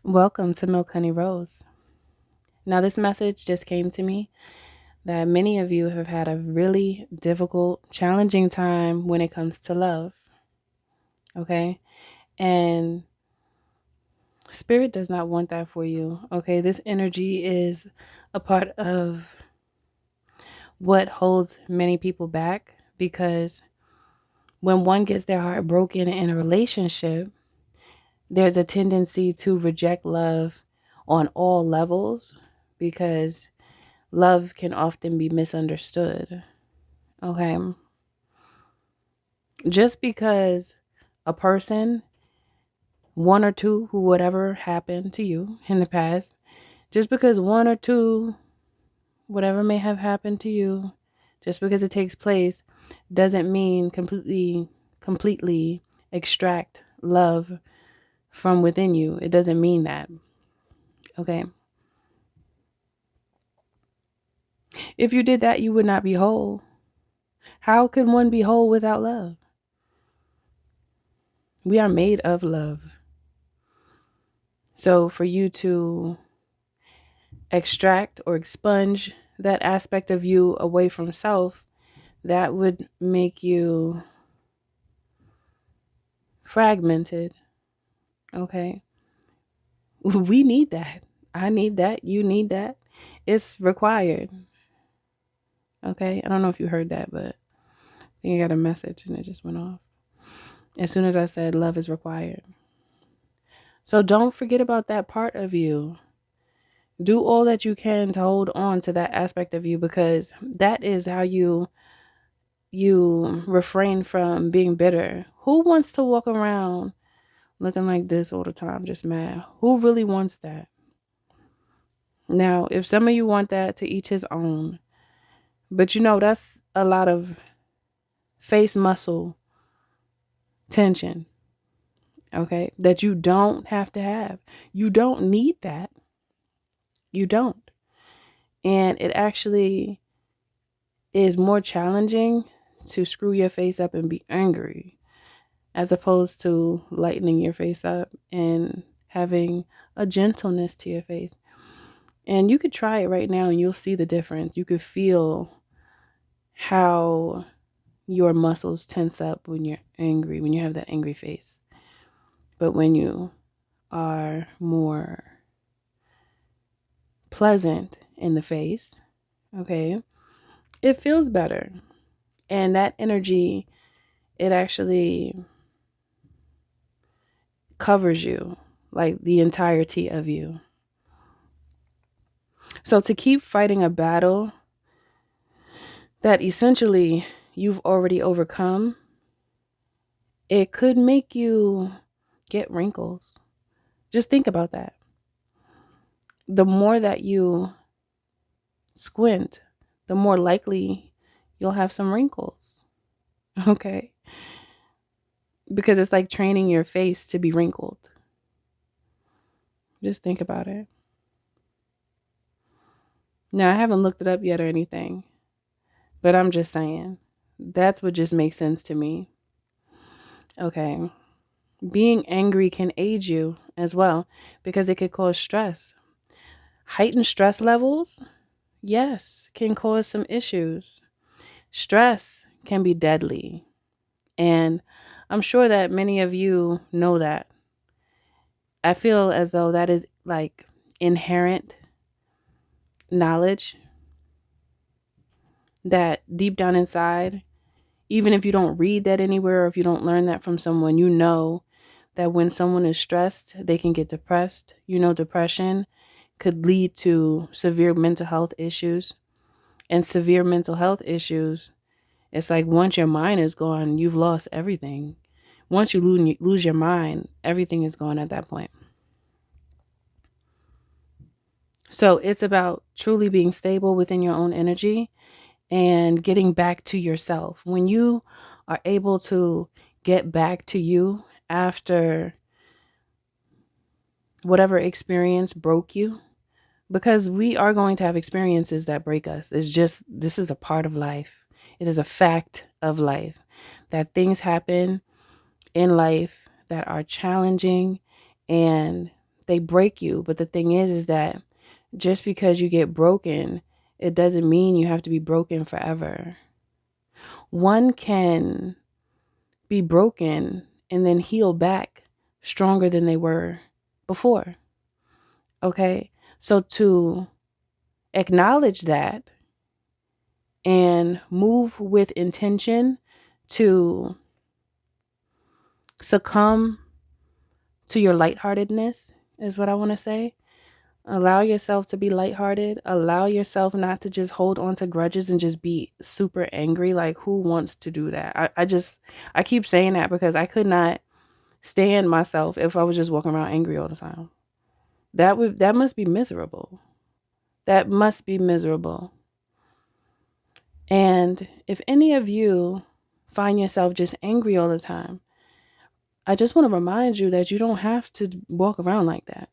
Welcome to Milk Honey Rose. Now, this message just came to me that many of you have had a really difficult, challenging time when it comes to love. Okay. And Spirit does not want that for you. Okay. This energy is a part of what holds many people back because when one gets their heart broken in a relationship, there's a tendency to reject love on all levels because love can often be misunderstood. Okay. Just because a person, one or two, who whatever happened to you in the past, just because one or two, whatever may have happened to you, just because it takes place, doesn't mean completely extract love from within you. It doesn't mean that. Okay. If you did that, you would not be whole. How can one be whole without love? We are made of love. So for you to extract or expunge that aspect of you away from self, that would make you fragmented. Okay. We need that. I need that. You need that. It's required. Okay. I don't know if you heard that, but I think I got a message and it just went off. As soon as I said love is required. So don't forget about that part of you. Do all that you can to hold on to that aspect of you because that is how you refrain from being bitter. Who wants to walk around looking like this all the time, just mad? Who really wants that? Now, if some of you want that, to each his own. But that's a lot of face muscle tension, okay? That you don't have to have. You don't need that. You don't. And it actually is more challenging to screw your face up and be angry as opposed to lightening your face up and having a gentleness to your face. And you could try it right now and you'll see the difference. You could feel how your muscles tense up when you're angry, when you have that angry face. But when you are more pleasant in the face, okay, it feels better. And that energy, it actually covers you, like the entirety of you. So to keep fighting a battle that essentially you've already overcome, it could make you get wrinkles. Just think about that. The more that you squint, the more likely you'll have some wrinkles. Okay? Because it's like training your face to be wrinkled. Just think about it. Now, I haven't looked it up yet or anything, but I'm just saying. That's what just makes sense to me. Okay. Being angry can age you as well because it could cause stress. Heightened stress levels, yes, can cause some issues. Stress can be deadly. And I'm sure that many of you know that. I feel as though that is like inherent knowledge that deep down inside, even if you don't read that anywhere or if you don't learn that from someone, you know that when someone is stressed, they can get depressed. Depression could lead to severe mental health issues. And severe mental health issues, it's like once your mind is gone, you've lost everything. Once you lose your mind, everything is gone at that point. So it's about truly being stable within your own energy and getting back to yourself. When you are able to get back to you after whatever experience broke you, because we are going to have experiences that break us. This is a part of life. It is a fact of life that things happen in life that are challenging and they break you. But the thing is that just because you get broken, it doesn't mean you have to be broken forever. One can be broken and then heal back stronger than they were before. Okay? So to acknowledge that and move with intention to succumb to your lightheartedness is what I want to say. Allow yourself to be lighthearted. Allow yourself not to just hold on to grudges and just be super angry. Like, who wants to do that? I keep saying that because I could not stand myself if I was just walking around angry all the time. That must be miserable. That must be miserable. And if any of you find yourself just angry all the time, I just want to remind you that you don't have to walk around like that.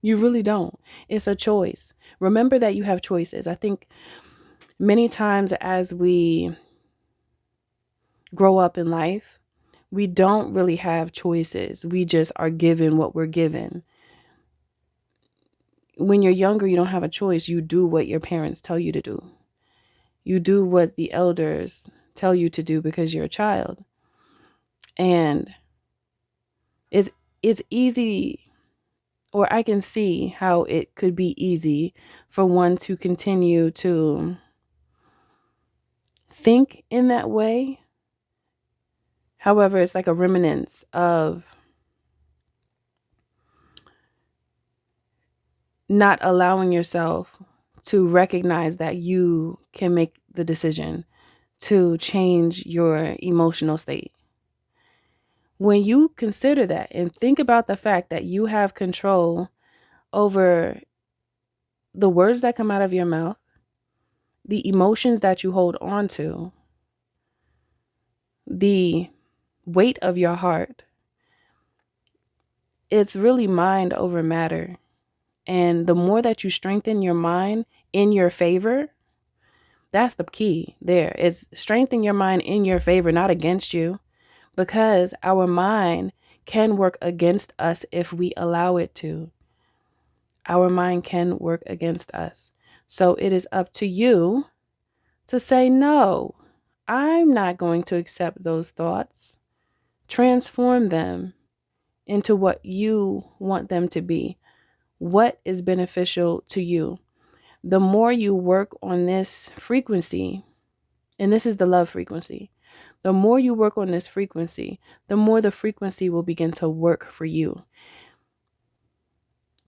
You really don't. It's a choice. Remember that you have choices. I think many times as we grow up in life, we don't really have choices. We just are given what we're given. When you're younger, you don't have a choice. You do what your parents tell you to do. You do what the elders tell you to do because you're a child. And it's easy, or I can see how it could be easy for one to continue to think in that way. However, it's like a remnants of not allowing yourself to recognize that you can make the decision to change your emotional state. When you consider that and think about the fact that you have control over the words that come out of your mouth, the emotions that you hold on to, the weight of your heart, it's really mind over matter. And the more that you strengthen your mind in your favor, that's the key there. Is strengthen your mind in your favor, not against you, because our mind can work against us if we allow it to. Our mind can work against us. So it is up to you to say, no, I'm not going to accept those thoughts. Transform them into what you want them to be. What is beneficial to you? The more you work on this frequency, and this is the love frequency, the more you work on this frequency, the more the frequency will begin to work for you.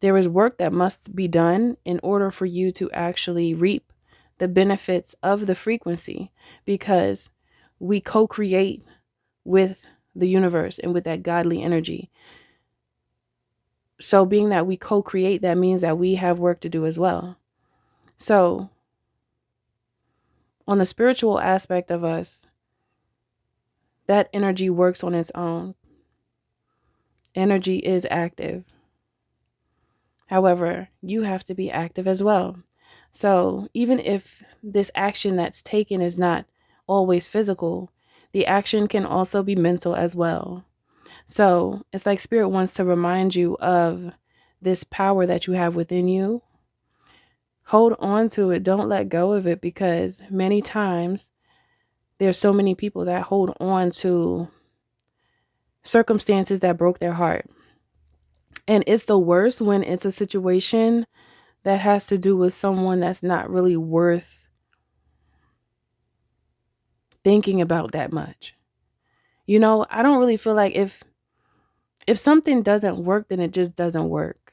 There is work that must be done in order for you to actually reap the benefits of the frequency, because we co-create with the universe and with that godly energy. So being that we co-create, that means that we have work to do as well. So on the spiritual aspect of us, that energy works on its own. Energy is active. However, you have to be active as well. So even if this action that's taken is not always physical, the action can also be mental as well. So it's like Spirit wants to remind you of this power that you have within you. Hold on to it. Don't let go of it, because many times there's so many people that hold on to circumstances that broke their heart. And it's the worst when it's a situation that has to do with someone that's not really worth thinking about that much. You know, I don't really feel like if something doesn't work, then it just doesn't work.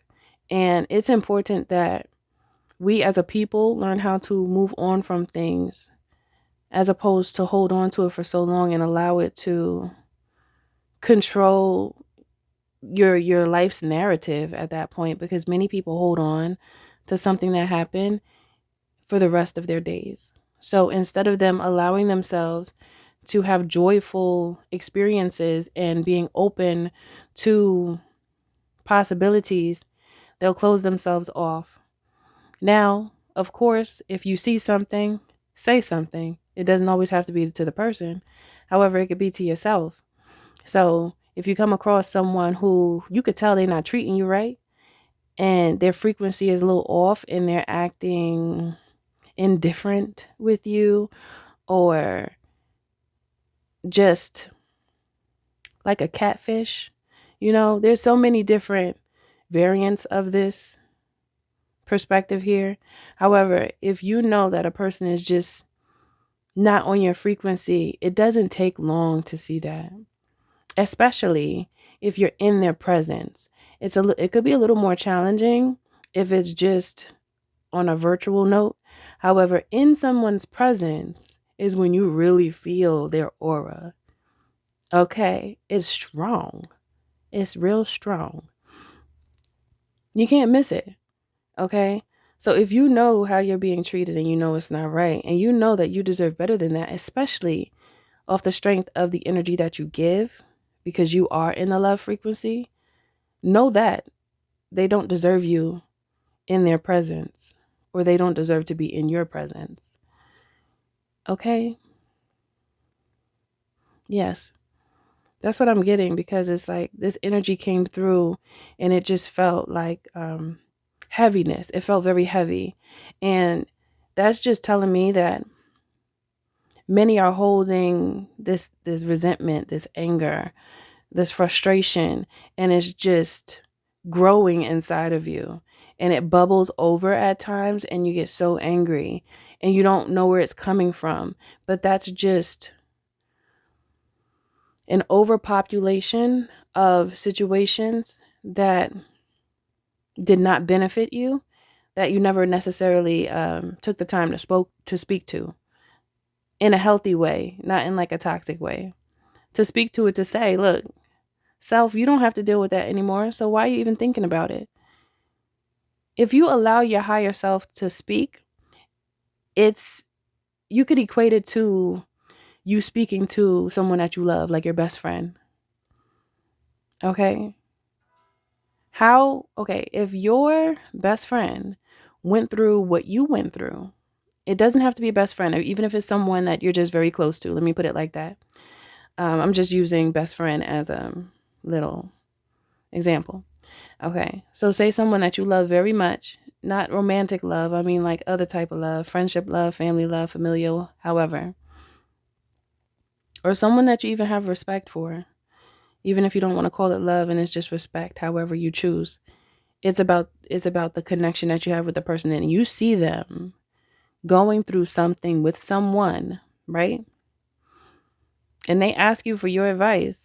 And it's important that we as a people learn how to move on from things, as opposed to hold on to it for so long and allow it to control your life's narrative at that point, because many people hold on to something that happened for the rest of their days. So instead of them allowing themselves to have joyful experiences and being open to possibilities, they'll close themselves off. Now, of course, if you see something, say something. It doesn't always have to be to the person. However, it could be to yourself. So if you come across someone who you could tell they're not treating you right, and their frequency is a little off and they're acting indifferent with you, or just like a catfish. There's so many different variants of this perspective here. However, if you know that a person is just not on your frequency, it doesn't take long to see that, especially if you're in their presence. It could be a little more challenging if it's just on a virtual note. However, in someone's presence is when you really feel their aura. Okay, it's strong. It's real strong. You can't miss it. Okay? So if you know how you're being treated and you know it's not right, and you know that you deserve better than that, especially off the strength of the energy that you give, because you are in the love frequency, know that they don't deserve you in their presence, or they don't deserve to be in your presence. Okay? Yes. That's what I'm getting, because it's like this energy came through and it just felt like heaviness. It felt very heavy. And that's just telling me that many are holding this resentment, this anger, this frustration, and it's just growing inside of you. And it bubbles over at times and you get so angry and you don't know where it's coming from. But that's just an overpopulation of situations that did not benefit you, that you never necessarily took the time to speak to in a healthy way, not in like a toxic way. To speak to it, to say, look, self, you don't have to deal with that anymore. So why are you even thinking about it? If you allow your higher self to speak, you could equate it to you speaking to someone that you love, like your best friend. Okay? If your best friend went through what you went through, it doesn't have to be a best friend, or even if it's someone that you're just very close to. Let me put it like that. I'm just using best friend as a little example. Okay. So say someone that you love very much, not romantic love. I mean like other type of love, friendship love, family love, familial, however. Or someone that you even have respect for, even if you don't want to call it love and it's just respect, however you choose. It's about the connection that you have with the person, and you see them going through something with someone, right? And they ask you for your advice.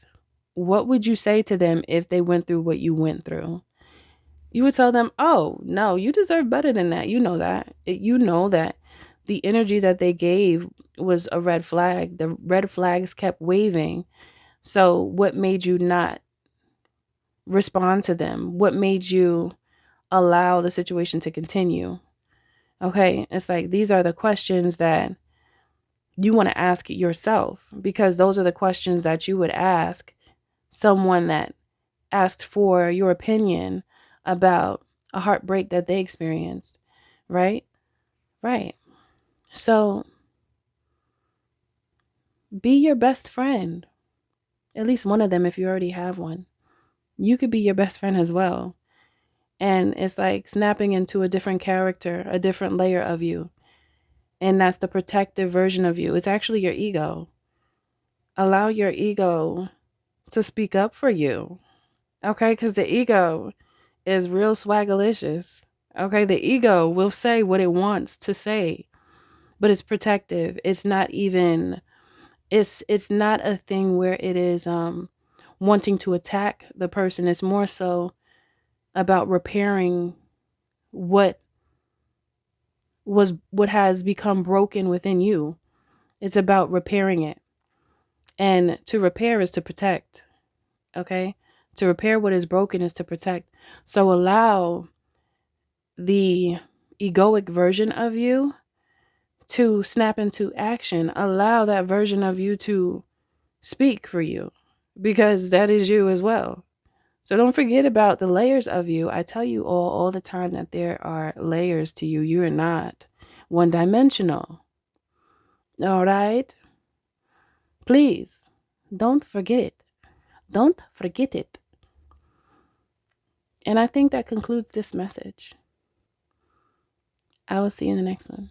What would you say to them if they went through what you went through? You would tell them, "Oh, no, you deserve better than that. You know that. You know that the energy that they gave was a red flag. The red flags kept waving. So, what made you not respond to them? What made you allow the situation to continue?" Okay, it's like these are the questions that you want to ask yourself, because those are the questions that you would ask someone that asked for your opinion about a heartbreak that they experienced, right? Right. So be your best friend, at least one of them if you already have one. You could be your best friend as well. And it's like snapping into a different character, a different layer of you. And that's the protective version of you. It's actually your ego. Allow your ego to speak up for you. Okay? Because the ego is real swagalicious. Okay? The ego will say what it wants to say, but it's protective. It's not a thing where it is wanting to attack the person. It's more so about repairing what what has become broken within you. It's about repairing it. And to repair is to protect. Okay? To repair what is broken is to protect. So allow the egoic version of you to snap into action. Allow that version of you to speak for you, because that is you as well. So don't forget about the layers of you. I tell you all the time that there are layers to you. You are not one dimensional. All right? Please don't forget it. Don't forget it. And I think that concludes this message. I will see you in the next one.